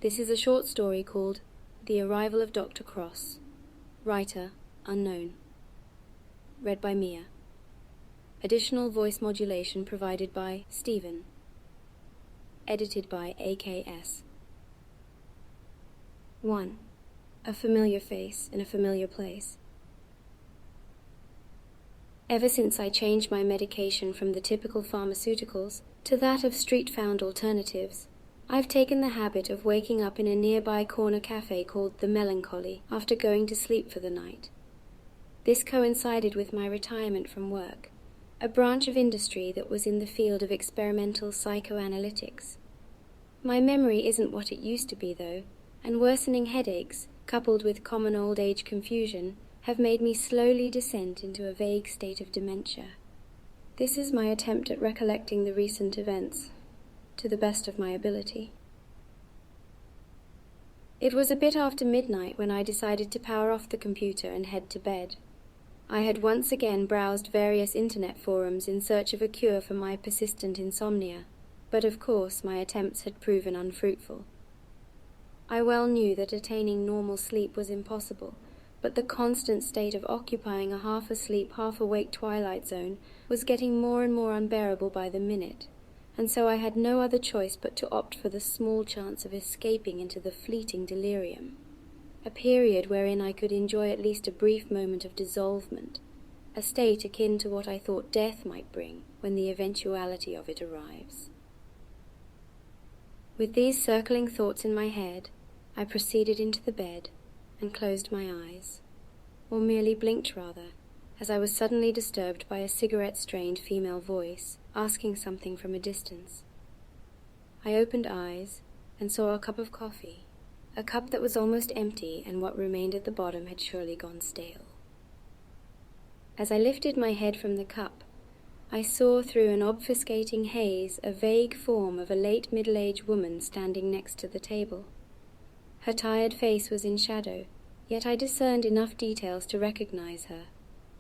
This is a short story called The Arrival of Dr. Kross. Writer, unknown. Read by Mia. Additional voice modulation provided by Stephen. Edited by AKS. 1. A familiar face in a familiar place. Ever since I changed my medication from the typical pharmaceuticals to that of street-found alternatives, I've taken the habit of waking up in a nearby corner cafe called The Melancholy after going to sleep for the night. This coincided with my retirement from work, a branch of industry that was in the field of experimental psychoanalytics. My memory isn't what it used to be, though, and worsening headaches, coupled with common old age confusion, have made me slowly descend into a vague state of dementia. This is my attempt at recollecting the recent events, to the best of my ability. It was a bit after midnight when I decided to power off the computer and head to bed. I had once again browsed various internet forums in search of a cure for my persistent insomnia, but of course my attempts had proven unfruitful. I well knew that attaining normal sleep was impossible, but the constant state of occupying a half-asleep, half-awake twilight zone was getting more and more unbearable by the minute, and so I had no other choice but to opt for the small chance of escaping into the fleeting delirium, a period wherein I could enjoy at least a brief moment of dissolvement, a state akin to what I thought death might bring when the eventuality of it arrives. With these circling thoughts in my head, I proceeded into the bed and closed my eyes, or merely blinked rather, as I was suddenly disturbed by a cigarette-strained female voice asking something from a distance. I opened eyes and saw a cup of coffee, a cup that was almost empty, and what remained at the bottom had surely gone stale. As I lifted my head from the cup, I saw through an obfuscating haze a vague form of a late middle-aged woman standing next to the table. Her tired face was in shadow, yet I discerned enough details to recognize her.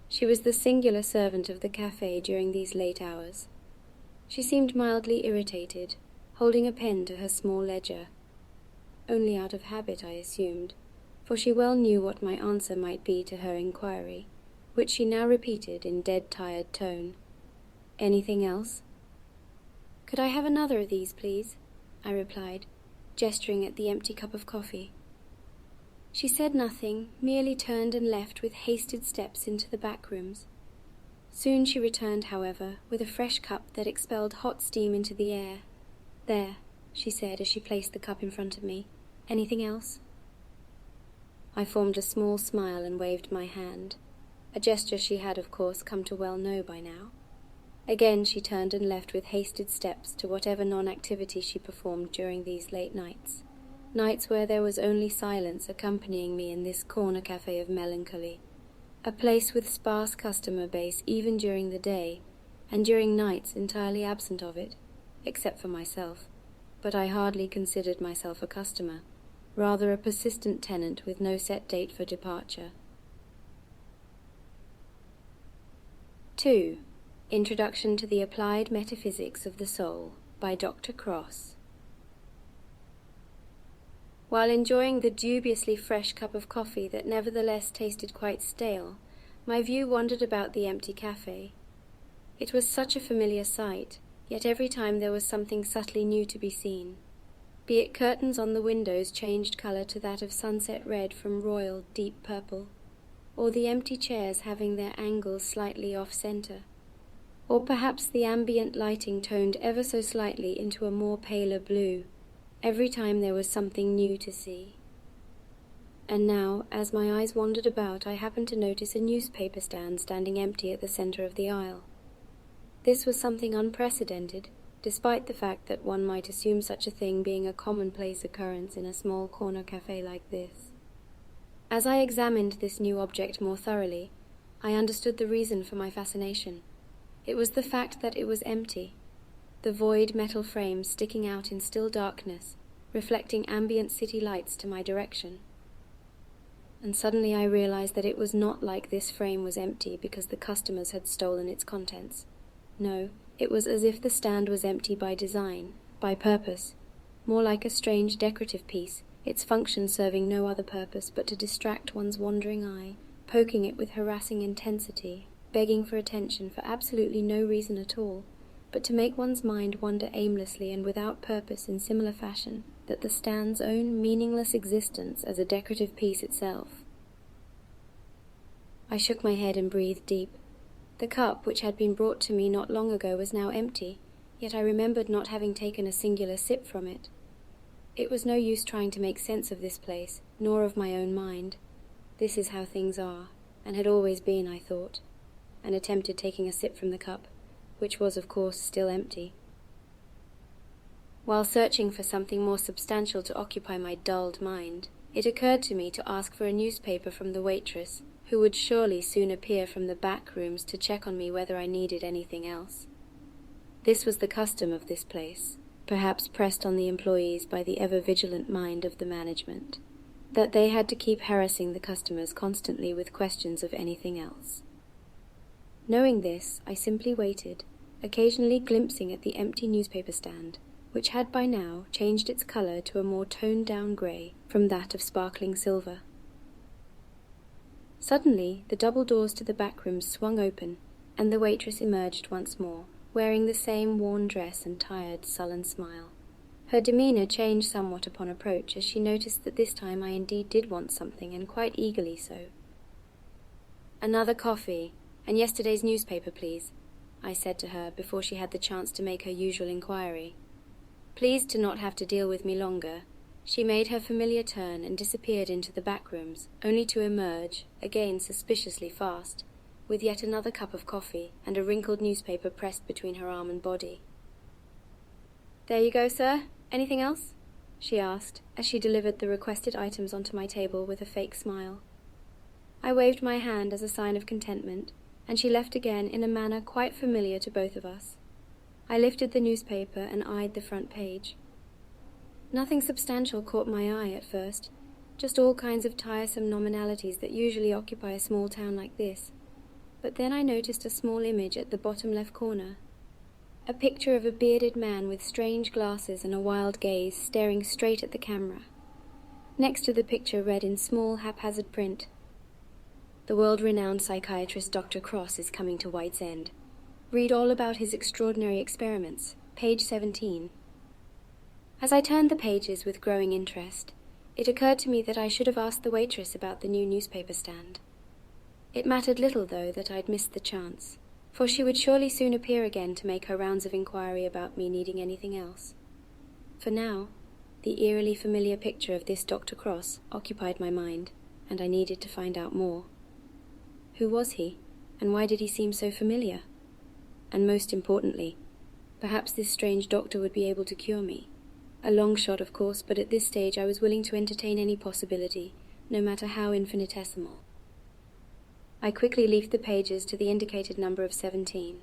She was the singular servant of the cafe during these late hours. She seemed mildly irritated, holding a pen to her small ledger. Only out of habit, I assumed, for she well knew what my answer might be to her inquiry, which she now repeated in dead-tired tone. "Anything else?" "Could I have another of these, please?" I replied, gesturing at the empty cup of coffee. She said nothing, merely turned and left with hasted steps into the back rooms. Soon she returned, however, with a fresh cup that expelled hot steam into the air. "There," she said as she placed the cup in front of me. "Anything else?" I formed a small smile and waved my hand, a gesture she had, of course, come to well know by now. Again she turned and left with hasted steps to whatever non-activity she performed during these late nights. Nights where there was only silence accompanying me in this corner cafe of melancholy, a place with sparse customer base even during the day, and during nights entirely absent of it, except for myself. But I hardly considered myself a customer, rather a persistent tenant with no set date for departure. 2. Introduction to the Applied Metaphysics of the Soul by Dr. Kross. While enjoying the dubiously fresh cup of coffee that nevertheless tasted quite stale, my view wandered about the empty cafe. It was such a familiar sight, yet every time there was something subtly new to be seen. Be it curtains on the windows changed colour to that of sunset red from royal deep purple, or the empty chairs having their angles slightly off-centre, or perhaps the ambient lighting toned ever so slightly into a more paler blue. Every time there was something new to see. And now, as my eyes wandered about, I happened to notice a newspaper stand standing empty at the centre of the aisle. This was something unprecedented, despite the fact that one might assume such a thing being a commonplace occurrence in a small corner cafe like this. As I examined this new object more thoroughly, I understood the reason for my fascination. It was the fact that it was empty. The void metal frame sticking out in still darkness, reflecting ambient city lights to my direction. And suddenly I realized that it was not like this frame was empty because the customers had stolen its contents. No, it was as if the stand was empty by design, by purpose, more like a strange decorative piece, its function serving no other purpose but to distract one's wandering eye, poking it with harassing intensity, begging for attention for absolutely no reason at all, but to make one's mind wander aimlessly and without purpose in similar fashion that the stand's own meaningless existence as a decorative piece itself. I shook my head and breathed deep. The cup, which had been brought to me not long ago, was now empty, yet I remembered not having taken a singular sip from it. It was no use trying to make sense of this place, nor of my own mind. This is how things are, and had always been, I thought, and attempted taking a sip from the cup, which was, of course, still empty. While searching for something more substantial to occupy my dulled mind, it occurred to me to ask for a newspaper from the waitress, who would surely soon appear from the back rooms to check on me whether I needed anything else. This was the custom of this place, perhaps pressed on the employees by the ever-vigilant mind of the management, that they had to keep harassing the customers constantly with questions of anything else. Knowing this, I simply waited, occasionally glimpsing at the empty newspaper stand, which had by now changed its colour to a more toned-down grey from that of sparkling silver. Suddenly, the double doors to the back rooms swung open, and the waitress emerged once more, wearing the same worn dress and tired, sullen smile. Her demeanour changed somewhat upon approach, as she noticed that this time I indeed did want something, and quite eagerly so. "Another coffee, and yesterday's newspaper, please," I said to her before she had the chance to make her usual inquiry. Pleased to not have to deal with me longer, she made her familiar turn and disappeared into the back rooms, only to emerge, again suspiciously fast, with yet another cup of coffee and a wrinkled newspaper pressed between her arm and body. "There you go, sir. Anything else?" she asked, as she delivered the requested items onto my table with a fake smile. I waved my hand as a sign of contentment, and she left again in a manner quite familiar to both of us. I lifted the newspaper and eyed the front page. Nothing substantial caught my eye at first, just all kinds of tiresome nominalities that usually occupy a small town like this. But then I noticed a small image at the bottom left corner. A picture of a bearded man with strange glasses and a wild gaze staring straight at the camera. Next to the picture read in small haphazard print, "The world-renowned psychiatrist Dr. Kross is coming to White's End. Read all about his extraordinary experiments, page 17. As I turned the pages with growing interest, it occurred to me that I should have asked the waitress about the new newspaper stand. It mattered little, though, that I'd missed the chance, for she would surely soon appear again to make her rounds of inquiry about me needing anything else. For now, the eerily familiar picture of this Dr. Kross occupied my mind, and I needed to find out more. Who was he, and why did he seem so familiar? And most importantly, perhaps this strange doctor would be able to cure me. A long shot, of course, but at this stage I was willing to entertain any possibility, no matter how infinitesimal. I quickly leafed the pages to the indicated number of 17.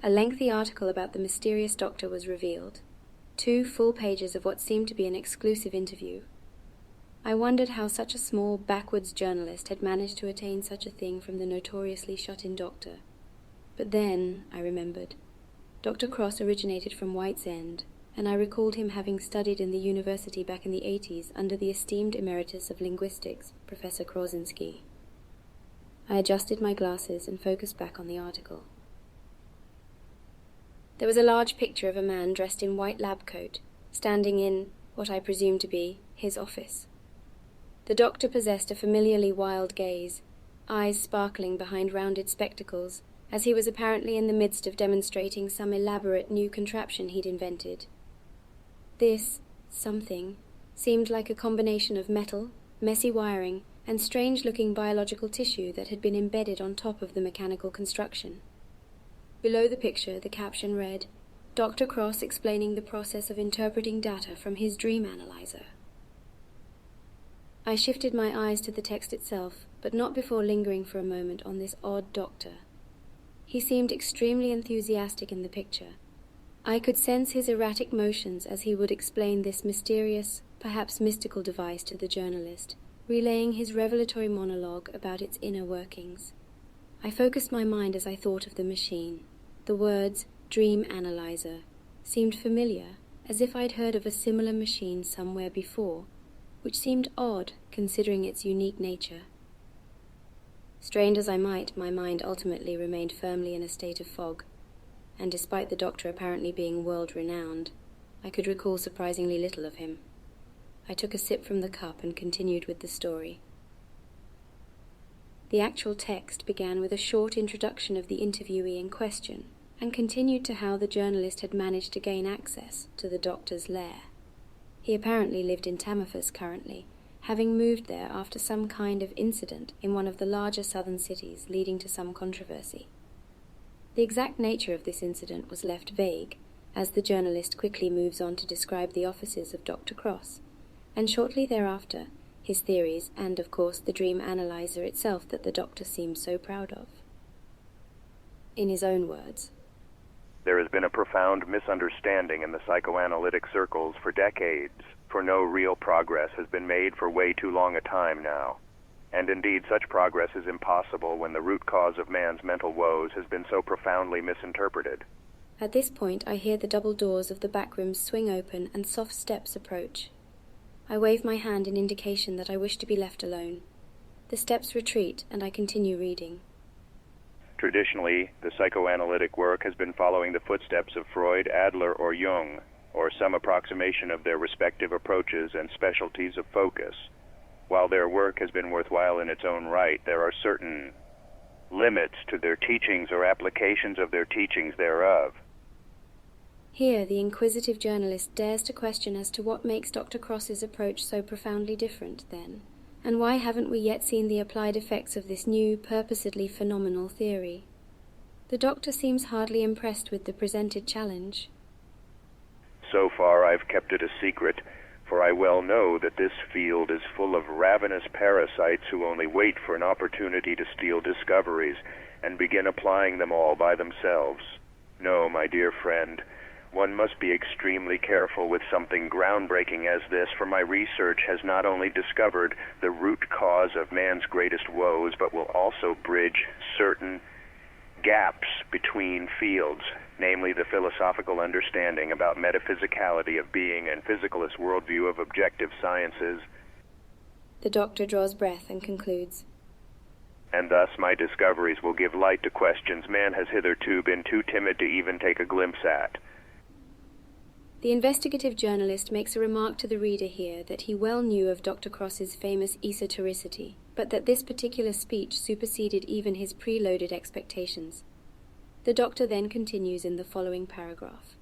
A lengthy article about the mysterious doctor was revealed. 2 full pages of what seemed to be an exclusive interview. I wondered how such a small, backwoods journalist had managed to attain such a thing from the notoriously shut-in doctor. But then, I remembered, Dr. Kross originated from White's End, and I recalled him having studied in the university back in the 80s under the esteemed emeritus of linguistics, Professor Krosinski. I adjusted my glasses and focused back on the article. There was a large picture of a man dressed in white lab coat, standing in, what I presumed to be, his office. The doctor possessed a familiarly wild gaze, eyes sparkling behind rounded spectacles, as he was apparently in the midst of demonstrating some elaborate new contraption he'd invented. This something seemed like a combination of metal, messy wiring, and strange-looking biological tissue that had been embedded on top of the mechanical construction. Below the picture, the caption read, "Dr. Kross explaining the process of interpreting data from his dream analyzer." I shifted my eyes to the text itself, but not before lingering for a moment on this odd doctor. He seemed extremely enthusiastic in the picture. I could sense his erratic motions as he would explain this mysterious, perhaps mystical device to the journalist, relaying his revelatory monologue about its inner workings. I focused my mind as I thought of the machine. The words, "dream analyzer," seemed familiar, as if I'd heard of a similar machine somewhere before, which seemed odd considering its unique nature. Strained as I might, my mind ultimately remained firmly in a state of fog, and despite the doctor apparently being world-renowned, I could recall surprisingly little of him. I took a sip from the cup and continued with the story. The actual text began with a short introduction of the interviewee in question, and continued to how the journalist had managed to gain access to the doctor's lair. He apparently lived in Tammerfors currently, having moved there after some kind of incident in one of the larger southern cities leading to some controversy. The exact nature of this incident was left vague, as the journalist quickly moves on to describe the offices of Dr. Kross, and shortly thereafter, his theories and, of course, the dream analyzer itself that the doctor seemed so proud of. In his own words, "There has been a profound misunderstanding in the psychoanalytic circles for decades, for no real progress has been made for way too long a time now. And indeed, such progress is impossible when the root cause of man's mental woes has been so profoundly misinterpreted." At this point, I hear the double doors of the back rooms swing open and soft steps approach. I wave my hand in indication that I wish to be left alone. The steps retreat, and I continue reading. "Traditionally, the psychoanalytic work has been following the footsteps of Freud, Adler, or Jung, or some approximation of their respective approaches and specialties of focus. While their work has been worthwhile in its own right, there are certain limits to their teachings or applications of their teachings thereof." Here, the inquisitive journalist dares to question as to what makes Dr. Kross's approach so profoundly different, then, and why haven't we yet seen the applied effects of this new, purposedly phenomenal theory? The doctor seems hardly impressed with the presented challenge. "So far I've kept it a secret, for I well know that this field is full of ravenous parasites who only wait for an opportunity to steal discoveries and begin applying them all by themselves. No, my dear friend, one must be extremely careful with something groundbreaking as this, for my research has not only discovered the root cause of man's greatest woes, but will also bridge certain gaps between fields, namely the philosophical understanding about metaphysicality of being and physicalist worldview of objective sciences." The doctor draws breath and concludes, "And thus my discoveries will give light to questions man has hitherto been too timid to even take a glimpse at." The investigative journalist makes a remark to the reader here that he well knew of Dr. Kross's famous esotericity, but that this particular speech superseded even his preloaded expectations. The doctor then continues in the following paragraph.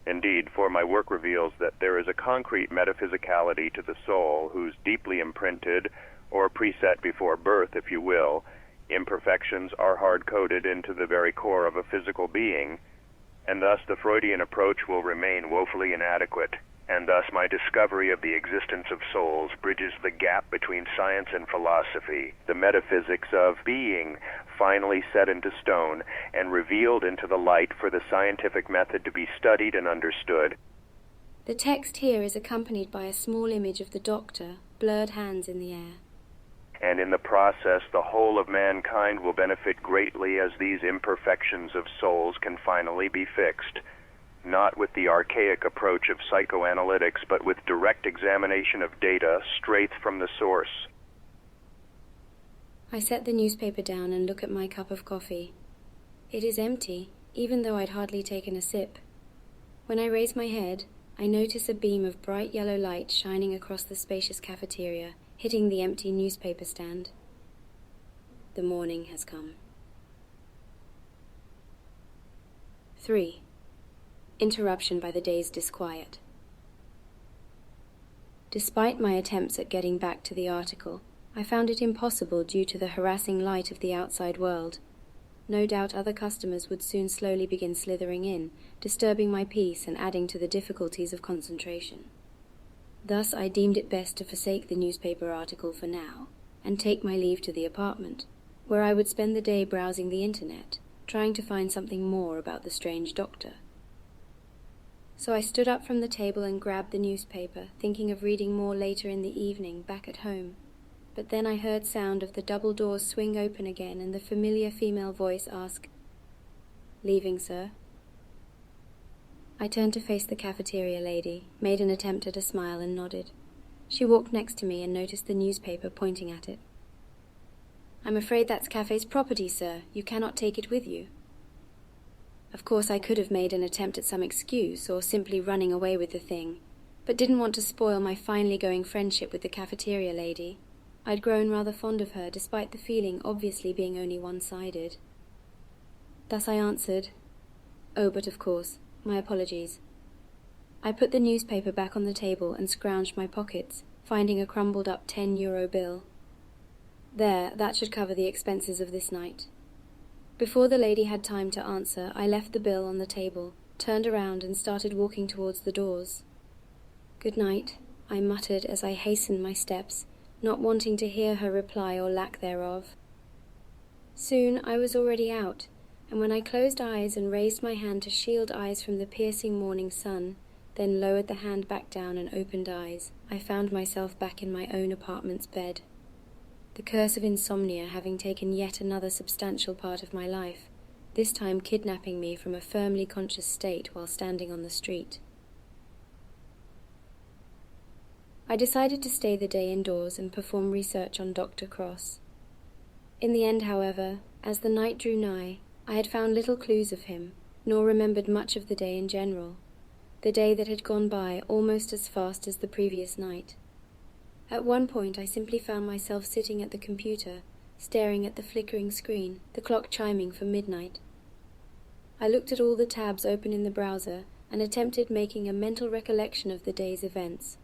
"Indeed, for my work reveals that there is a concrete metaphysicality to the soul whose deeply imprinted, or preset before birth, if you will, imperfections are hard-coded into the very core of a physical being, and thus the Freudian approach will remain woefully inadequate, and thus my discovery of the existence of souls bridges the gap between science and philosophy, the metaphysics of being finally set into stone and revealed into the light for the scientific method to be studied and understood." The text here is accompanied by a small image of the doctor, blurred hands in the air. "And in the process, the whole of mankind will benefit greatly as these imperfections of souls can finally be fixed, not with the archaic approach of psychoanalytics, but with direct examination of data straight from the source." I set the newspaper down and look at my cup of coffee. It is empty, even though I'd hardly taken a sip. When I raise my head, I notice a beam of bright yellow light shining across the spacious cafeteria, hitting the empty newspaper stand. The morning has come. 3. Interruption by the day's disquiet. Despite my attempts at getting back to the article, I found it impossible due to the harassing light of the outside world. No doubt other customers would soon slowly begin slithering in, disturbing my peace and adding to the difficulties of concentration. Thus I deemed it best to forsake the newspaper article for now, and take my leave to the apartment, where I would spend the day browsing the internet, trying to find something more about the strange doctor. So I stood up from the table and grabbed the newspaper, thinking of reading more later in the evening back at home. But then I heard sound of the double doors swing open again and the familiar female voice ask, "Leaving, sir?" I turned to face the cafeteria lady, made an attempt at a smile and nodded. She walked next to me and noticed the newspaper, pointing at it. "I'm afraid that's cafe's property, sir. You cannot take it with you." Of course, I could have made an attempt at some excuse, or simply running away with the thing, but didn't want to spoil my finally going friendship with the cafeteria lady. I'd grown rather fond of her, despite the feeling obviously being only one-sided. Thus I answered, "Oh, but of course, my apologies." I put the newspaper back on the table and scrounged my pockets, finding a crumbled-up €10 bill. There, that should cover the expenses of this night. Before the lady had time to answer, I left the bill on the table, turned around and started walking towards the doors. "Good night," I muttered as I hastened my steps, not wanting to hear her reply or lack thereof. Soon I was already out, and when I closed eyes and raised my hand to shield eyes from the piercing morning sun, then lowered the hand back down and opened eyes, I found myself back in my own apartment's bed. The curse of insomnia having taken yet another substantial part of my life, this time kidnapping me from a firmly conscious state while standing on the street. I decided to stay the day indoors and perform research on Dr. Kross. In the end, however, as the night drew nigh, I had found little clues of him, nor remembered much of the day in general, the day that had gone by almost as fast as the previous night. At one point I simply found myself sitting at the computer, staring at the flickering screen, the clock chiming for midnight. I looked at all the tabs open in the browser and attempted making a mental recollection of the day's events.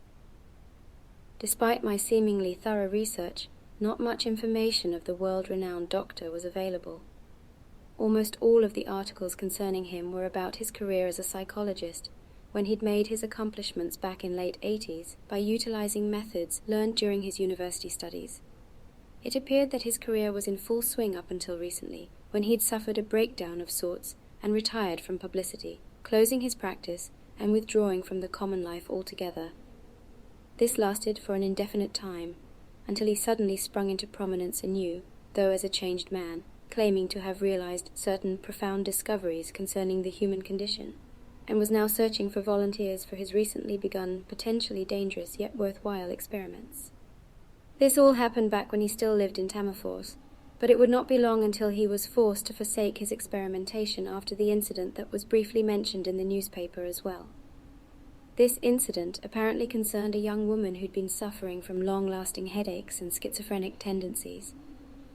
Despite my seemingly thorough research, not much information of the world-renowned doctor was available. Almost all of the articles concerning him were about his career as a psychologist, when he'd made his accomplishments back in late 80s by utilizing methods learned during his university studies. It appeared that his career was in full swing up until recently, when he'd suffered a breakdown of sorts and retired from publicity, closing his practice and withdrawing from the common life altogether. This lasted for an indefinite time, until he suddenly sprung into prominence anew, though as a changed man, claiming to have realized certain profound discoveries concerning the human condition, and was now searching for volunteers for his recently begun, potentially dangerous yet worthwhile experiments. This all happened back when he still lived in Tammerfors, but it would not be long until he was forced to forsake his experimentation after the incident that was briefly mentioned in the newspaper as well. This incident apparently concerned a young woman who'd been suffering from long-lasting headaches and schizophrenic tendencies.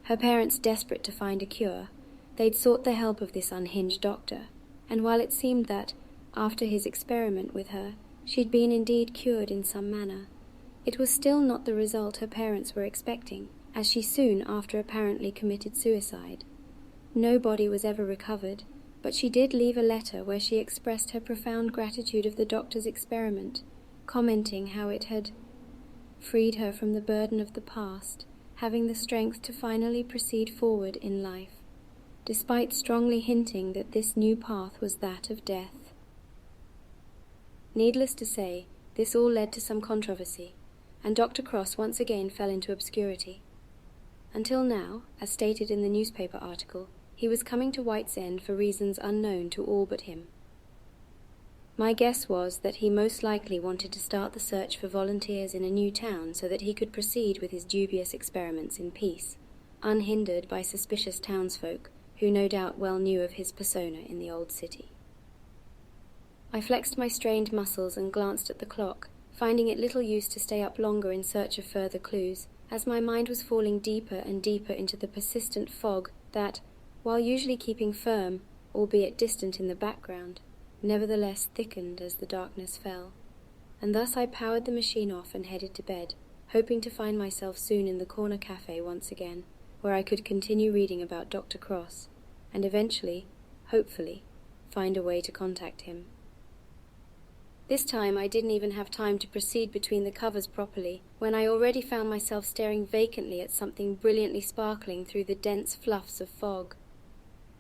Her parents, desperate to find a cure, they'd sought the help of this unhinged doctor, and while it seemed that, after his experiment with her, she'd been indeed cured in some manner, it was still not the result her parents were expecting, as she soon after apparently committed suicide. No body was ever recovered, but she did leave a letter where she expressed her profound gratitude of the doctor's experiment, commenting how it had freed her from the burden of the past, having the strength to finally proceed forward in life, despite strongly hinting that this new path was that of death. Needless to say, this all led to some controversy, and Dr. Kross once again fell into obscurity. Until now, as stated in the newspaper article, he was coming to White's End for reasons unknown to all but him. My guess was that he most likely wanted to start the search for volunteers in a new town so that he could proceed with his dubious experiments in peace, unhindered by suspicious townsfolk who no doubt well knew of his persona in the old city. I flexed my strained muscles and glanced at the clock, finding it little use to stay up longer in search of further clues, as my mind was falling deeper and deeper into the persistent fog that, while usually keeping firm, albeit distant in the background, nevertheless thickened as the darkness fell. And thus I powered the machine off and headed to bed, hoping to find myself soon in the corner cafe once again, where I could continue reading about Dr. Kross, and eventually, hopefully, find a way to contact him. This time I didn't even have time to proceed between the covers properly, when I already found myself staring vacantly at something brilliantly sparkling through the dense fluffs of fog.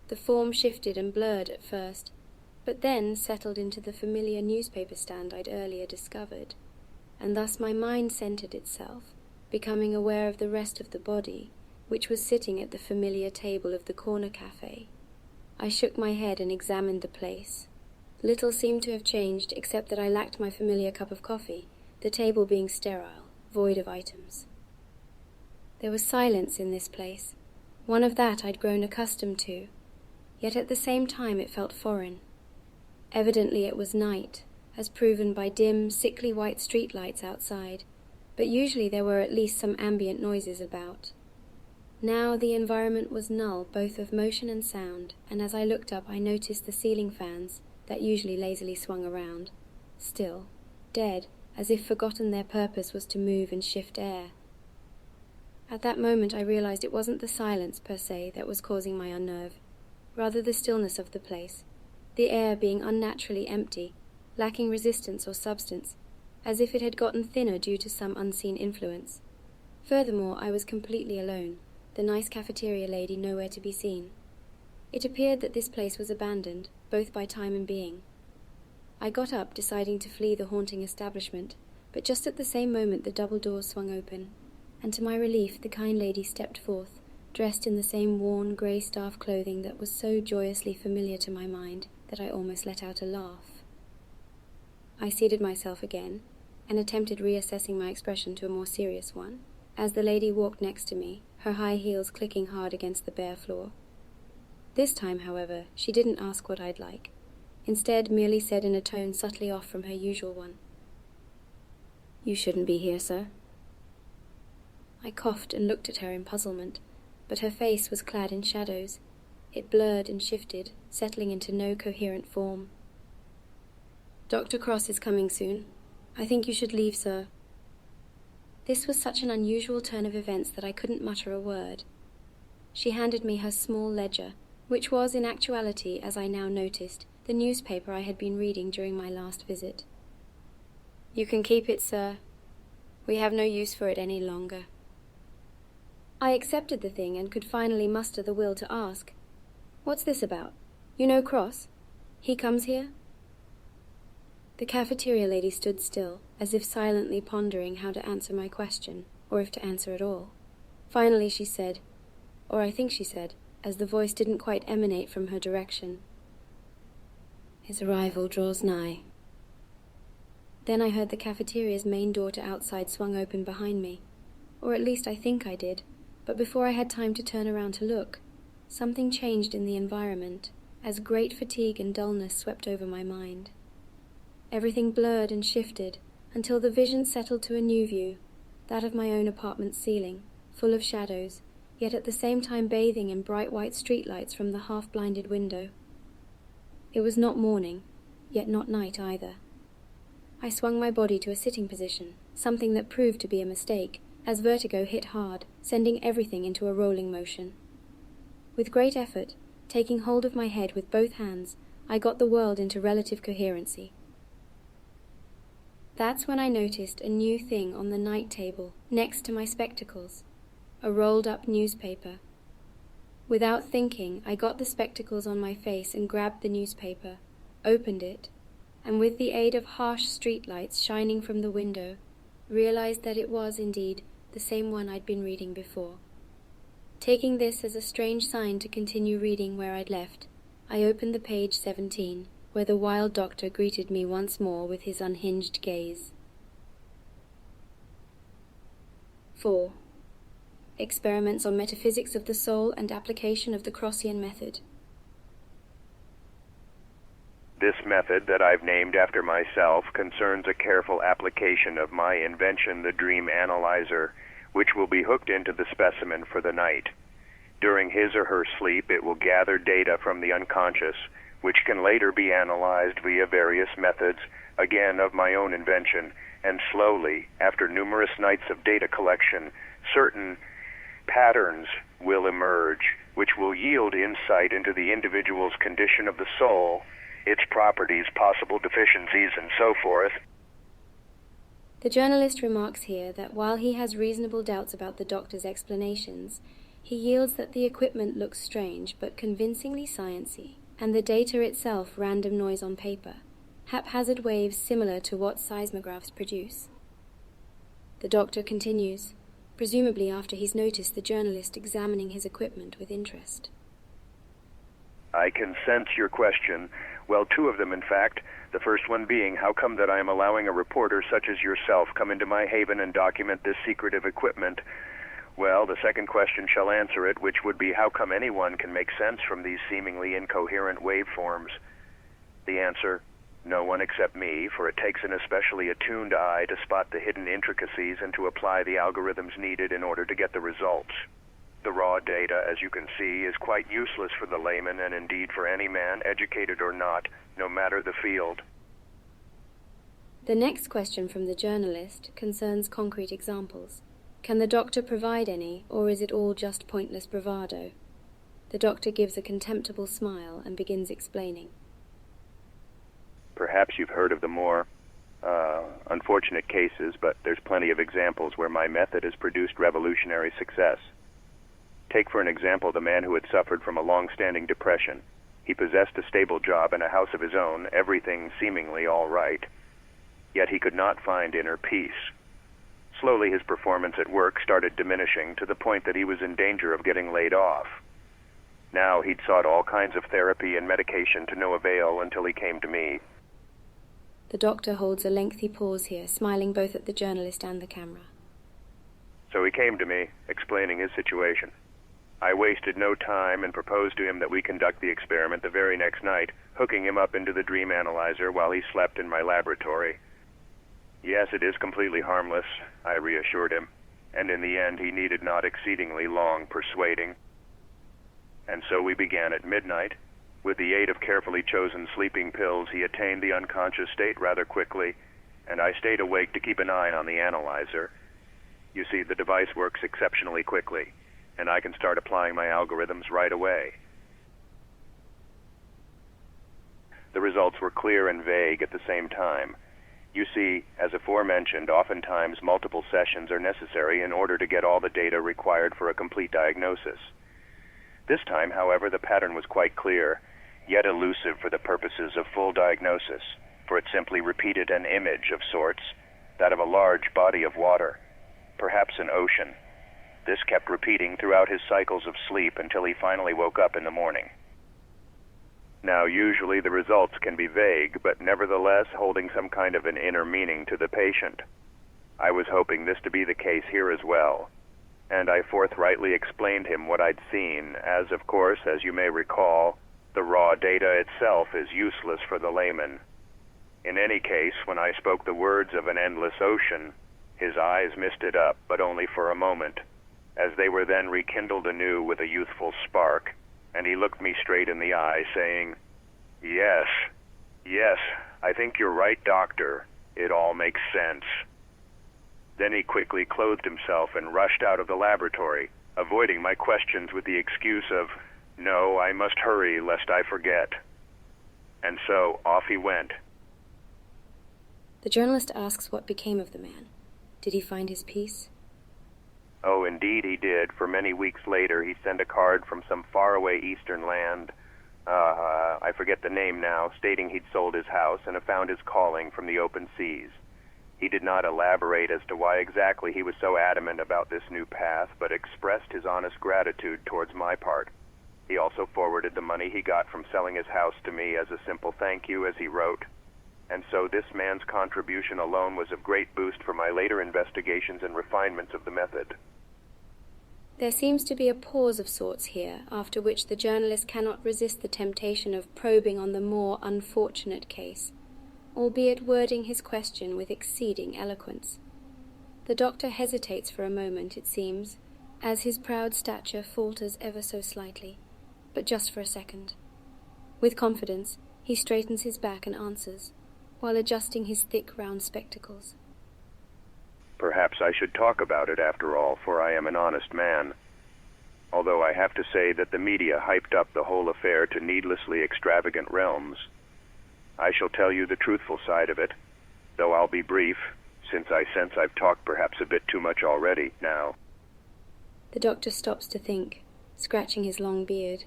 The form shifted and blurred at first, but then settled into the familiar newspaper stand I'd earlier discovered, and thus my mind centered itself, becoming aware of the rest of the body, which was sitting at the familiar table of the corner cafe. I shook my head and examined the place. Little seemed to have changed except that I lacked my familiar cup of coffee, the table being sterile, void of items. There was silence in this place, one of that I'd grown accustomed to, yet at the same time it felt foreign. Evidently it was night, as proven by dim, sickly white streetlights outside, but usually there were at least some ambient noises about. Now the environment was null both of motion and sound, and as I looked up I noticed the ceiling fans, that usually lazily swung around, still, dead, as if forgotten their purpose was to move and shift air. At that moment I realized it wasn't the silence per se that was causing my unnerve, rather the stillness of the place, the air being unnaturally empty, lacking resistance or substance, as if it had gotten thinner due to some unseen influence. Furthermore, I was completely alone, the nice cafeteria lady nowhere to be seen. It appeared that this place was abandoned, both by time and being. I got up, deciding to flee the haunting establishment, but just at the same moment the double doors swung open, and to my relief the kind lady stepped forth, dressed in the same worn, grey staff clothing that was so joyously familiar to my mind that I almost let out a laugh. I seated myself again, and attempted reassessing my expression to a more serious one, as the lady walked next to me, her high heels clicking hard against the bare floor. This time, however, she didn't ask what I'd like. Instead, merely said in a tone subtly off from her usual one, "You shouldn't be here, sir." I coughed and looked at her in puzzlement, but her face was clad in shadows. It blurred and shifted, settling into no coherent form. "Dr. Kross is coming soon. I think you should leave, sir." This was such an unusual turn of events that I couldn't mutter a word. She handed me her small ledger, which was in actuality, as I now noticed, the newspaper I had been reading during my last visit. "You can keep it, sir. We have no use for it any longer." I accepted the thing and could finally muster the will to ask, "What's this about? You know Kross? He comes here?" The cafeteria lady stood still, as if silently pondering how to answer my question, or if to answer at all. Finally she said, or I think she said, as the voice didn't quite emanate from her direction, "His arrival draws nigh." Then I heard the cafeteria's main door to outside swung open behind me, or at least I think I did, but before I had time to turn around to look, something changed in the environment, as great fatigue and dullness swept over my mind. Everything blurred and shifted, until the vision settled to a new view, that of my own apartment's ceiling, full of shadows, yet at the same time bathing in bright white streetlights from the half-blinded window. It was not morning, yet not night either. I swung my body to a sitting position, something that proved to be a mistake, as vertigo hit hard, sending everything into a rolling motion. With great effort, taking hold of my head with both hands, I got the world into relative coherency. That's when I noticed a new thing on the night table, next to my spectacles, a rolled-up newspaper. Without thinking, I got the spectacles on my face and grabbed the newspaper, opened it, and with the aid of harsh streetlights shining from the window, realized that it was, indeed, the same one I'd been reading before. Taking this as a strange sign to continue reading where I'd left, I opened the page 17, where the wild doctor greeted me once more with his unhinged gaze. 4. Experiments on Metaphysics of the Soul and Application of the Krossian Method. This method that I've named after myself concerns a careful application of my invention, the Dream Analyzer, which will be hooked into the specimen for the night. During his or her sleep, it will gather data from the unconscious, which can later be analyzed via various methods, again of my own invention, and slowly, after numerous nights of data collection, certain patterns will emerge, which will yield insight into the individual's condition of the soul, its properties, possible deficiencies, and so forth. The journalist remarks here that while he has reasonable doubts about the doctor's explanations, he yields that the equipment looks strange but convincingly sciencey, and the data itself random noise on paper, haphazard waves similar to what seismographs produce. The doctor continues, presumably after he's noticed the journalist examining his equipment with interest. I can sense your question. Well, two of them, in fact. The first one being, how come that I am allowing a reporter such as yourself come into my haven and document this secretive equipment? Well, the second question shall answer it, which would be, how come anyone can make sense from these seemingly incoherent waveforms? The answer, no one except me, for it takes an especially attuned eye to spot the hidden intricacies and to apply the algorithms needed in order to get the results. The raw data, as you can see, is quite useless for the layman and indeed for any man, educated or not, no matter the field. The next question from the journalist concerns concrete examples. Can the doctor provide any, or is it all just pointless bravado? The doctor gives a contemptible smile and begins explaining. Perhaps you've heard of the more unfortunate cases, but there's plenty of examples where my method has produced revolutionary success. Take, for an example, the man who had suffered from a long-standing depression. He possessed a stable job and a house of his own, everything seemingly all right. Yet he could not find inner peace. Slowly his performance at work started diminishing to the point that he was in danger of getting laid off. Now he'd sought all kinds of therapy and medication to no avail until he came to me. The doctor holds a lengthy pause here, smiling both at the journalist and the camera. So he came to me, explaining his situation. I wasted no time and proposed to him that we conduct the experiment the very next night, hooking him up into the dream analyzer while he slept in my laboratory. Yes, it is completely harmless, I reassured him, and in the end he needed not exceedingly long persuading. And so we began at midnight. With the aid of carefully chosen sleeping pills, he attained the unconscious state rather quickly, and I stayed awake to keep an eye on the analyzer. You see, the device works exceptionally quickly, and I can start applying my algorithms right away. The results were clear and vague at the same time. You see, as aforementioned, oftentimes multiple sessions are necessary in order to get all the data required for a complete diagnosis. This time, however, the pattern was quite clear, yet elusive for the purposes of full diagnosis, for it simply repeated an image of sorts, that of a large body of water, perhaps an ocean. This kept repeating throughout his cycles of sleep until he finally woke up in the morning. Now, usually the results can be vague, but nevertheless holding some kind of an inner meaning to the patient. I was hoping this to be the case here as well, and I forthrightly explained him what I'd seen, as of course, as you may recall, the raw data itself is useless for the layman. In any case, when I spoke the words of an endless ocean, his eyes misted up, but only for a moment, as they were then rekindled anew with a youthful spark, and he looked me straight in the eye, saying, yes, I think you're right, doctor. It all makes sense. Then he quickly clothed himself and rushed out of the laboratory, avoiding my questions with the excuse of, no, I must hurry lest I forget. And so off he went. The journalist asks what became of the man. Did he find his peace? Oh, indeed he did. For many weeks later, he sent a card from some faraway eastern land, I forget the name now, stating he'd sold his house and had found his calling from the open seas. He did not elaborate as to why exactly he was so adamant about this new path, but expressed his honest gratitude towards my part. He also forwarded the money he got from selling his house to me as a simple thank you, as he wrote. And so this man's contribution alone was of great boost for my later investigations and refinements of the method. There seems to be a pause of sorts here, after which the journalist cannot resist the temptation of probing on the more unfortunate case, albeit wording his question with exceeding eloquence. The doctor hesitates for a moment, it seems, as his proud stature falters ever so slightly, but just for a second. With confidence, he straightens his back and answers, while adjusting his thick round spectacles. Perhaps I should talk about it after all, for I am an honest man. Although I have to say that the media hyped up the whole affair to needlessly extravagant realms. I shall tell you the truthful side of it, though I'll be brief, since I sense I've talked perhaps a bit too much already now. The doctor stops to think, scratching his long beard.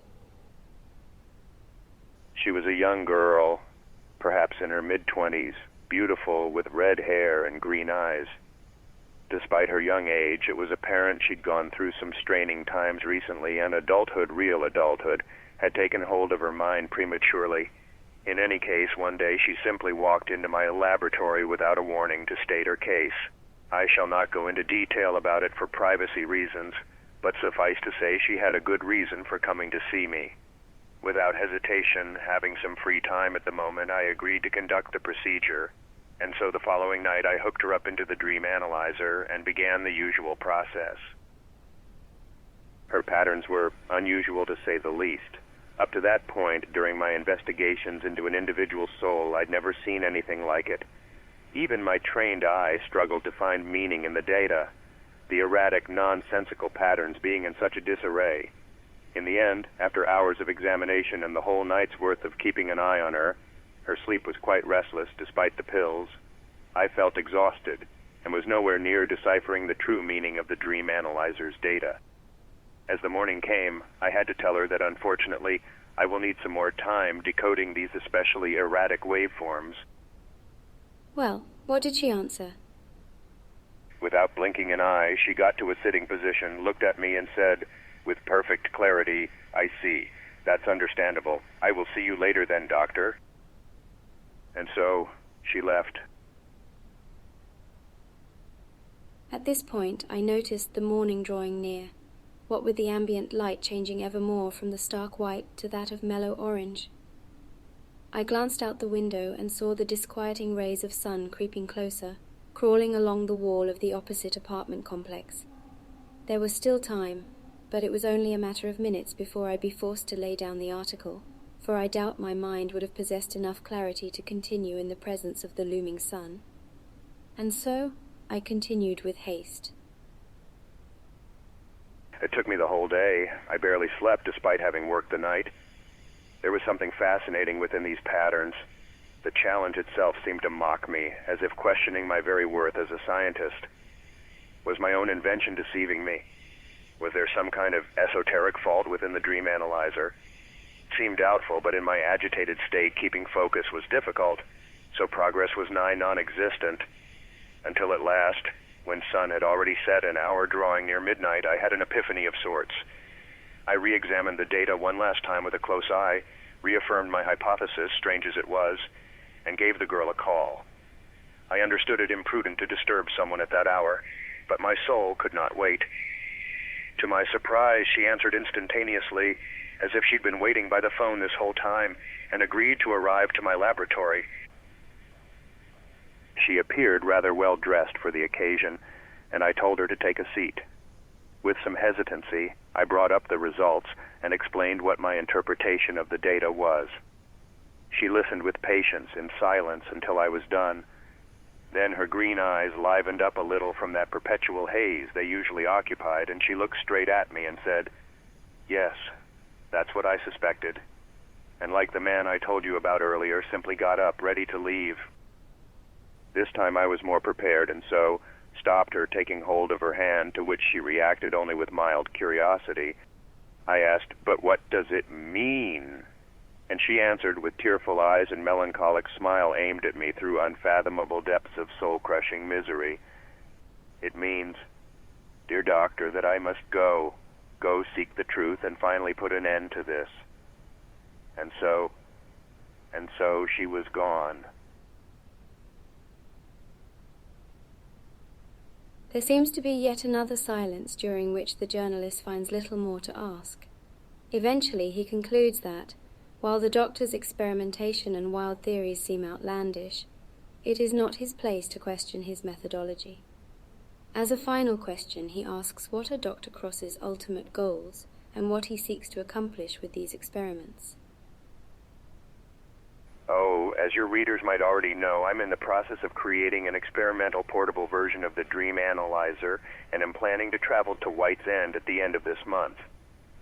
She was a young girl, perhaps in her mid-20s, beautiful with red hair and green eyes. Despite her young age, it was apparent she'd gone through some straining times recently, and adulthood, real adulthood, had taken hold of her mind prematurely. In any case, one day she simply walked into my laboratory without a warning to state her case. I shall not go into detail about it for privacy reasons, but suffice to say she had a good reason for coming to see me. Without hesitation, having some free time at the moment, I agreed to conduct the procedure, and so the following night I hooked her up into the dream analyzer and began the usual process. Her patterns were unusual to say the least. Up to that point, during my investigations into an individual's soul, I'd never seen anything like it. Even my trained eye struggled to find meaning in the data, the erratic, nonsensical patterns being in such a disarray. In the end, after hours of examination and the whole night's worth of keeping an eye on her sleep was quite restless despite the pills, I felt exhausted and was nowhere near deciphering the true meaning of the dream analyzer's data. As the morning came, I had to tell her that unfortunately I will need some more time decoding these especially erratic waveforms. Well, what did she answer? Without blinking an eye, she got to a sitting position, looked at me, and said, with perfect clarity, "I see. That's understandable. I will see you later then, doctor." And so, she left. At this point, I noticed the morning drawing near, what with the ambient light changing ever more from the stark white to that of mellow orange. I glanced out the window and saw the disquieting rays of sun creeping closer, crawling along the wall of the opposite apartment complex. There was still time, but it was only a matter of minutes before I'd be forced to lay down the article, for I doubt my mind would have possessed enough clarity to continue in the presence of the looming sun. And so I continued with haste. It took me the whole day. I barely slept despite having worked the night. There was something fascinating within these patterns. The challenge itself seemed to mock me, as if questioning my very worth as a scientist. Was my own invention deceiving me? Was there some kind of esoteric fault within the dream analyzer? It seemed doubtful, but in my agitated state, keeping focus was difficult, so progress was nigh non-existent. Until at last, when sun had already set an hour drawing near midnight, I had an epiphany of sorts. I re-examined the data one last time with a close eye, reaffirmed my hypothesis, strange as it was, and gave the girl a call. I understood it imprudent to disturb someone at that hour, but my soul could not wait. To my surprise, she answered instantaneously, as if she'd been waiting by the phone this whole time, and agreed to arrive to my laboratory. She appeared rather well dressed for the occasion, and I told her to take a seat. With some hesitancy, I brought up the results and explained what my interpretation of the data was. She listened with patience in silence until I was done. Then her green eyes livened up a little from that perpetual haze they usually occupied, and she looked straight at me and said, "Yes, that's what I suspected." And like the man I told you about earlier, simply got up, ready to leave. This time I was more prepared, and so stopped her, taking hold of her hand, to which she reacted only with mild curiosity. I asked, "But what does it mean?" And she answered with tearful eyes and melancholic smile aimed at me through unfathomable depths of soul-crushing misery. "It means, dear doctor, that I must go seek the truth and finally put an end to this." And so she was gone. There seems to be yet another silence during which the journalist finds little more to ask. Eventually he concludes that, while the doctor's experimentation and wild theories seem outlandish, it is not his place to question his methodology. As a final question, he asks what are Dr. Kross's ultimate goals and what he seeks to accomplish with these experiments. Oh, as your readers might already know, I'm in the process of creating an experimental portable version of the Dream Analyzer, and am planning to travel to White's End at the end of this month.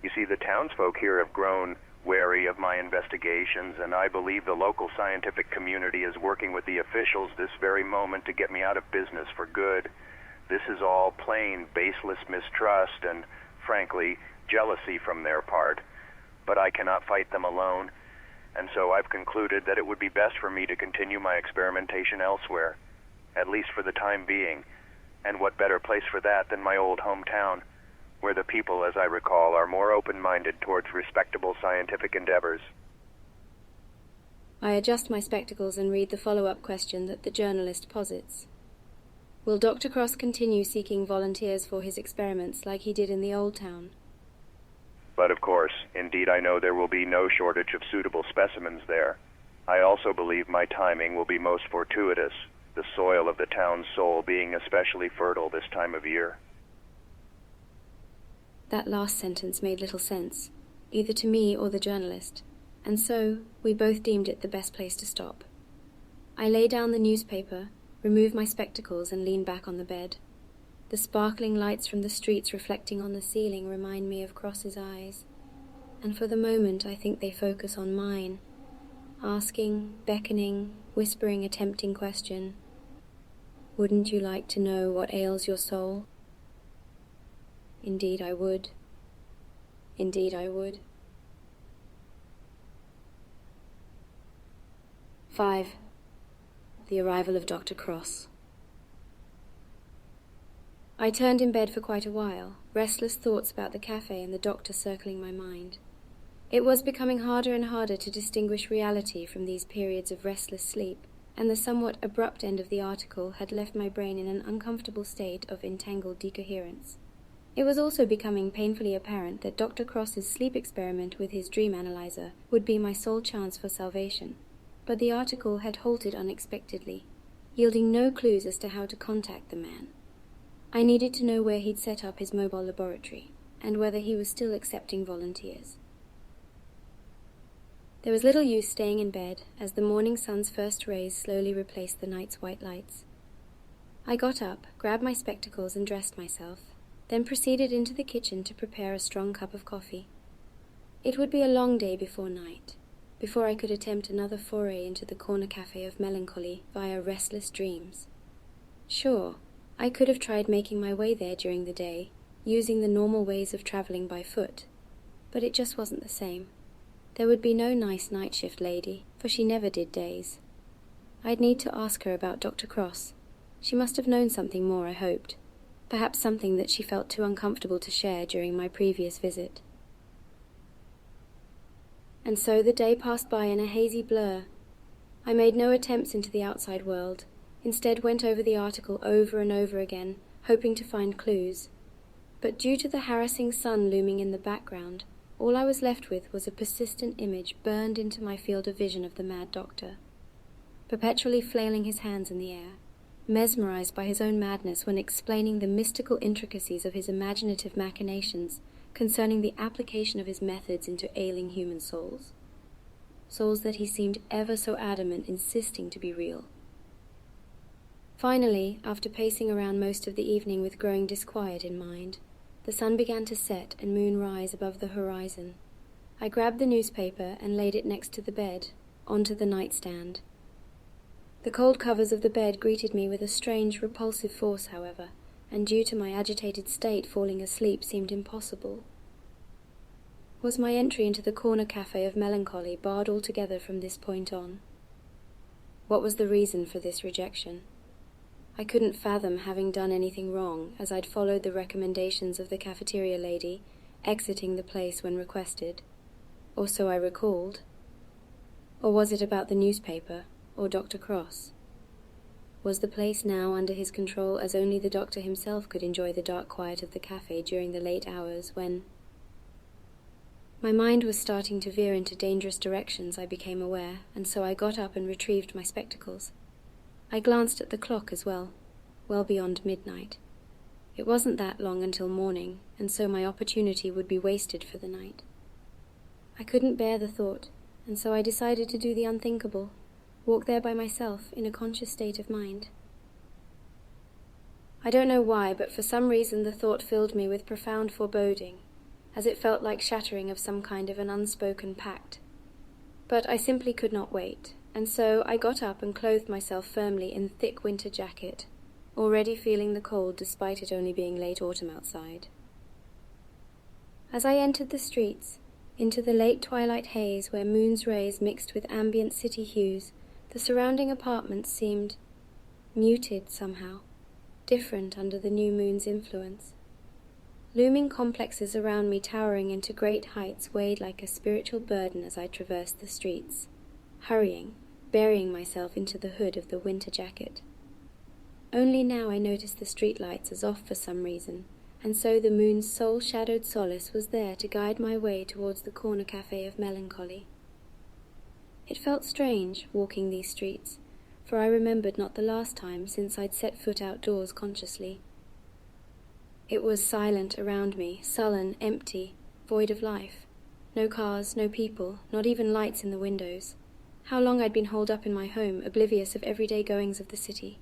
You see, the townsfolk here have grown wary of my investigations, and I believe the local scientific community is working with the officials this very moment to get me out of business for good. This is all plain, baseless mistrust and, frankly, jealousy from their part. But I cannot fight them alone. And so I've concluded that it would be best for me to continue my experimentation elsewhere, at least for the time being. And what better place for that than my old hometown, where the people, as I recall, are more open-minded towards respectable scientific endeavors. I adjust my spectacles and read the follow-up question that the journalist posits. Will Dr. Kross continue seeking volunteers for his experiments like he did in the old town? But of course, indeed I know there will be no shortage of suitable specimens there. I also believe my timing will be most fortuitous, the soil of the town's soul being especially fertile this time of year. That last sentence made little sense, either to me or the journalist, and so we both deemed it the best place to stop. I lay down the newspaper, remove my spectacles, and lean back on the bed. The sparkling lights from the streets reflecting on the ceiling remind me of Kross's eyes, and for the moment I think they focus on mine, asking, beckoning, whispering a tempting question. Wouldn't you like to know what ails your soul? Indeed I would. Indeed I would. 5. The arrival of Dr. Kross. I turned in bed for quite a while, restless thoughts about the cafe and the doctor circling my mind. It was becoming harder and harder to distinguish reality from these periods of restless sleep, and the somewhat abrupt end of the article had left my brain in an uncomfortable state of entangled decoherence. It was also becoming painfully apparent that Dr. Kross's sleep experiment with his dream analyzer would be my sole chance for salvation, but the article had halted unexpectedly, yielding no clues as to how to contact the man. I needed to know where he'd set up his mobile laboratory, and whether he was still accepting volunteers. There was little use staying in bed, as the morning sun's first rays slowly replaced the night's white lights. I got up, grabbed my spectacles and dressed myself, then proceeded into the kitchen to prepare a strong cup of coffee. It would be a long day before night, before I could attempt another foray into the corner cafe of melancholy via restless dreams. Sure, I could have tried making my way there during the day, using the normal ways of traveling by foot, but it just wasn't the same. There would be no nice night shift lady, for she never did days. I'd need to ask her about Dr. Kross. She must have known something more, I hoped. Perhaps something that she felt too uncomfortable to share during my previous visit. And so the day passed by in a hazy blur. I made no attempts into the outside world, instead went over the article over and over again, hoping to find clues. But due to the harassing sun looming in the background, all I was left with was a persistent image burned into my field of vision of the mad doctor, perpetually flailing his hands in the air, mesmerized by his own madness when explaining the mystical intricacies of his imaginative machinations concerning the application of his methods into ailing human souls. Souls that he seemed ever so adamant insisting to be real. Finally, after pacing around most of the evening with growing disquiet in mind, the sun began to set and moon rise above the horizon. I grabbed the newspaper and laid it next to the bed, onto the nightstand. The cold covers of the bed greeted me with a strange, repulsive force, however, and due to my agitated state, falling asleep seemed impossible. Was my entry into the corner cafe of melancholy barred altogether from this point on? What was the reason for this rejection? I couldn't fathom having done anything wrong, as I'd followed the recommendations of the cafeteria lady, exiting the place when requested, or so I recalled. Or was it about the newspaper, or Dr. Kross? Was the place now under his control, as only the doctor himself could enjoy the dark quiet of the cafe during the late hours when... My mind was starting to veer into dangerous directions, I became aware, and so I got up and retrieved my spectacles. I glanced at the clock as well beyond midnight. It wasn't that long until morning, and so my opportunity would be wasted for the night. I couldn't bear the thought, and so I decided to do the unthinkable, walk there by myself in a conscious state of mind. I don't know why, but for some reason the thought filled me with profound foreboding, as it felt like shattering of some kind of an unspoken pact. But I simply could not wait, and so I got up and clothed myself firmly in a thick winter jacket, already feeling the cold despite it only being late autumn outside. As I entered the streets, into the late twilight haze where moon's rays mixed with ambient city hues, the surrounding apartments seemed muted somehow, different under the new moon's influence. Looming complexes around me towering into great heights weighed like a spiritual burden as I traversed the streets, hurrying, burying myself into the hood of the winter jacket. Only now I noticed the streetlights as off for some reason, and so the moon's soul-shadowed solace was there to guide my way towards the corner cafe of melancholy. It felt strange, walking these streets, for I remembered not the last time since I'd set foot outdoors consciously. It was silent around me, sullen, empty, void of life. No cars, no people, not even lights in the windows. How long I'd been holed up in my home, oblivious of everyday goings of the city.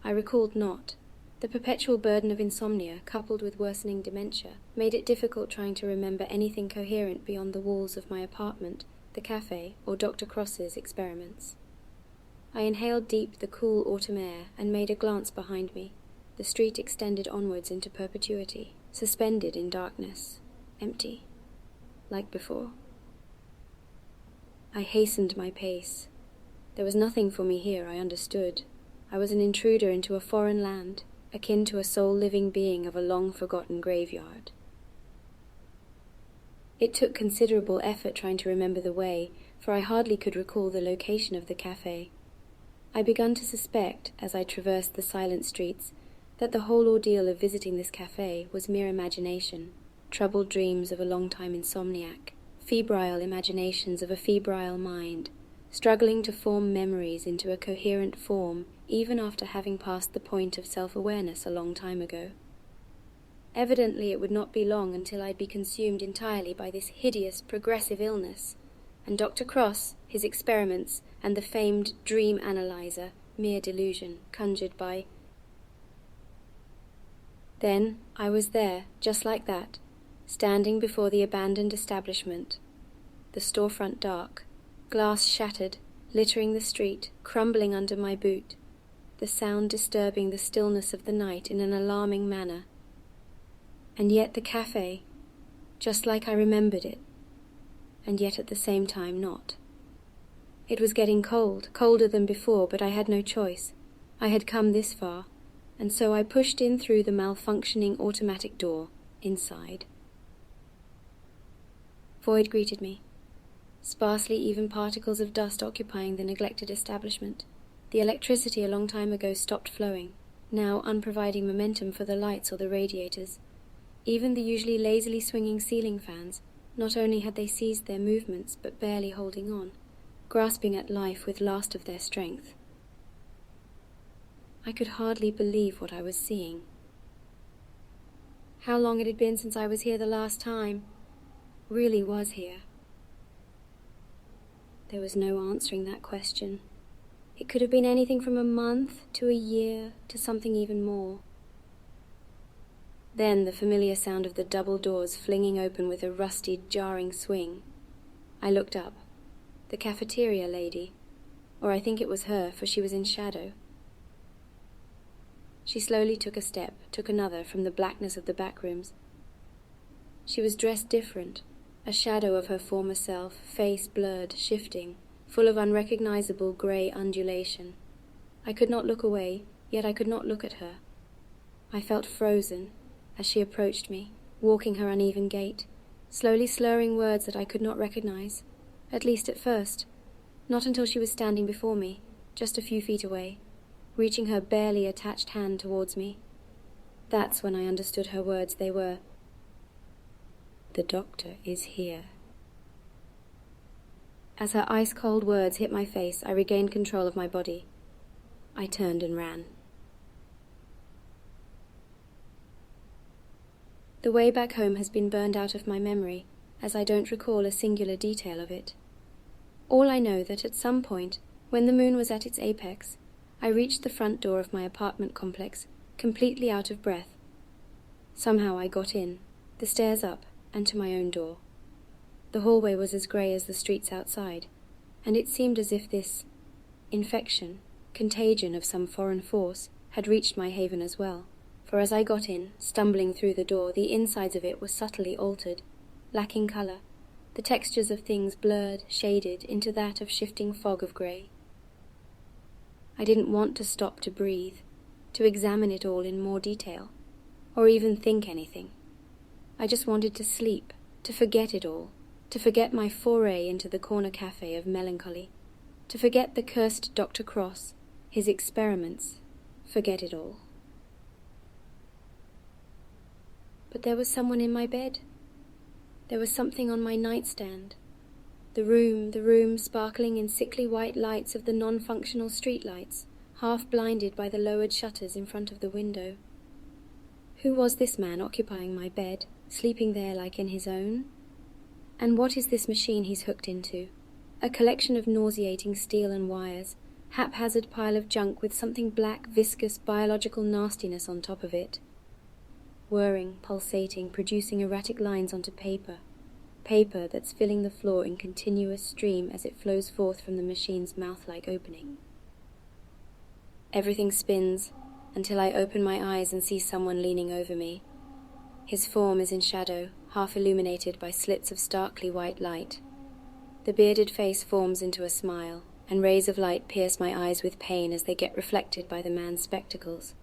I recalled not. The perpetual burden of insomnia, coupled with worsening dementia, made it difficult trying to remember anything coherent beyond the walls of my apartment, the cafe, or Dr. Kross's experiments. I inhaled deep the cool autumn air and made a glance behind me. The street extended onwards into perpetuity, suspended in darkness, empty, like before. I hastened my pace. There was nothing for me here, I understood. I was an intruder into a foreign land, akin to a soul-living being of a long-forgotten graveyard. It took considerable effort trying to remember the way, for I hardly could recall the location of the cafe. I begun to suspect, as I traversed the silent streets, that the whole ordeal of visiting this cafe was mere imagination, troubled dreams of a long-time insomniac, febrile imaginations of a febrile mind, struggling to form memories into a coherent form even after having passed the point of self-awareness a long time ago. Evidently it would not be long until I'd be consumed entirely by this hideous progressive illness, and Dr. Kross, his experiments, and the famed dream analyzer, mere delusion, conjured by... Then I was there, just like that, standing before the abandoned establishment, the storefront dark, glass shattered, littering the street, crumbling under my boot, the sound disturbing the stillness of the night in an alarming manner. And yet the cafe, just like I remembered it, and yet at the same time not. It was getting cold, colder than before, but I had no choice. I had come this far, and so I pushed in through the malfunctioning automatic door, inside. Void greeted me. Sparsely even particles of dust occupying the neglected establishment. The electricity a long time ago stopped flowing, now unproviding momentum for the lights or the radiators. Even the usually lazily swinging ceiling fans, not only had they ceased their movements, but barely holding on, grasping at life with last of their strength. I could hardly believe what I was seeing. How long it had been since I was here the last time. Really was here. There was no answering that question. It could have been anything from a month to a year to something even more. Then the familiar sound of the double doors flinging open with a rusty, jarring swing. I looked up. The cafeteria lady, or I think it was her, for she was in shadow. She slowly took a step, took another from the blackness of the back rooms. She was dressed different, a shadow of her former self, face blurred, shifting, full of unrecognizable grey undulation. I could not look away, yet I could not look at her. I felt frozen as she approached me, walking her uneven gait, slowly slurring words that I could not recognize, at least at first, not until she was standing before me, just a few feet away, reaching her barely attached hand towards me. That's when I understood her words. They were, "The doctor is here." As her ice-cold words hit my face, I regained control of my body. I turned and ran. The way back home has been burned out of my memory, as I don't recall a singular detail of it. All I know that at some point, when the moon was at its apex, I reached the front door of my apartment complex, completely out of breath. Somehow I got in, the stairs up, and to my own door. The hallway was as grey as the streets outside, and it seemed as if this infection, contagion of some foreign force, had reached my haven as well. For as I got in, stumbling through the door, the insides of it were subtly altered, lacking colour, the textures of things blurred, shaded into that of shifting fog of grey. I didn't want to stop to breathe, to examine it all in more detail, or even think anything. I just wanted to sleep, to forget it all, to forget my foray into the corner cafe of melancholy. to forget the cursed Dr. Kross, his experiments, forget it all. But there was someone in my bed. There was something on my nightstand. The room sparkling in sickly white lights of the non-functional streetlights, half blinded by the lowered shutters in front of the window. Who was this man occupying my bed, sleeping there like in his own? And what is this machine he's hooked into? A collection of nauseating steel and wires, haphazard pile of junk with something black, viscous, biological nastiness on top of it. Whirring, pulsating, producing erratic lines onto paper. Paper that's filling the floor in continuous stream as it flows forth from the machine's mouth-like opening. Everything spins until I open my eyes and see someone leaning over me. His form is in shadow, half illuminated by slits of starkly white light. The bearded face forms into a smile, and rays of light pierce my eyes with pain as they get reflected by the man's spectacles.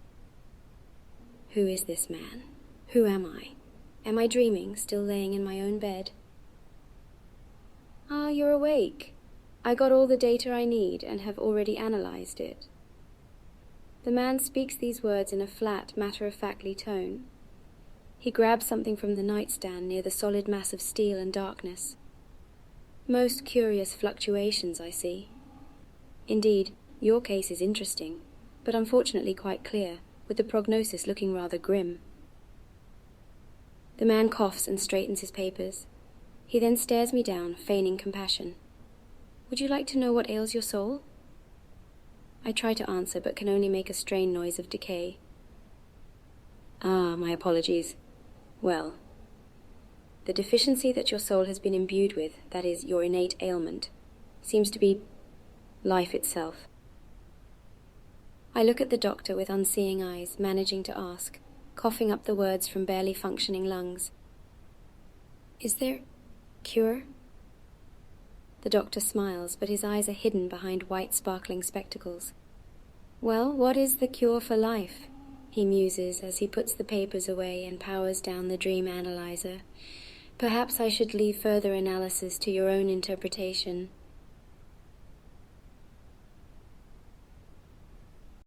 Who is this man? Who am I? Am I dreaming, still laying in my own bed? Ah, you're awake. I got all the data I need and have already analyzed it. The man speaks these words in a flat, matter-of-factly tone. He grabs something from the nightstand near the solid mass of steel and darkness. Most curious fluctuations, I see. Indeed, your case is interesting, but unfortunately quite clear, with the prognosis looking rather grim. The man coughs and straightens his papers. He then stares me down, feigning compassion. Would you like to know what ails your soul? I try to answer, but can only make a strained noise of decay. Ah, my apologies. Well, the deficiency that your soul has been imbued with, that is, your innate ailment, seems to be life itself. I look at the doctor with unseeing eyes, managing to ask, coughing up the words from barely functioning lungs. Is there cure? The doctor smiles, but his eyes are hidden behind white sparkling spectacles. Well, what is the cure for life? He muses as he puts the papers away and powers down the dream analyzer. Perhaps I should leave further analysis to your own interpretation.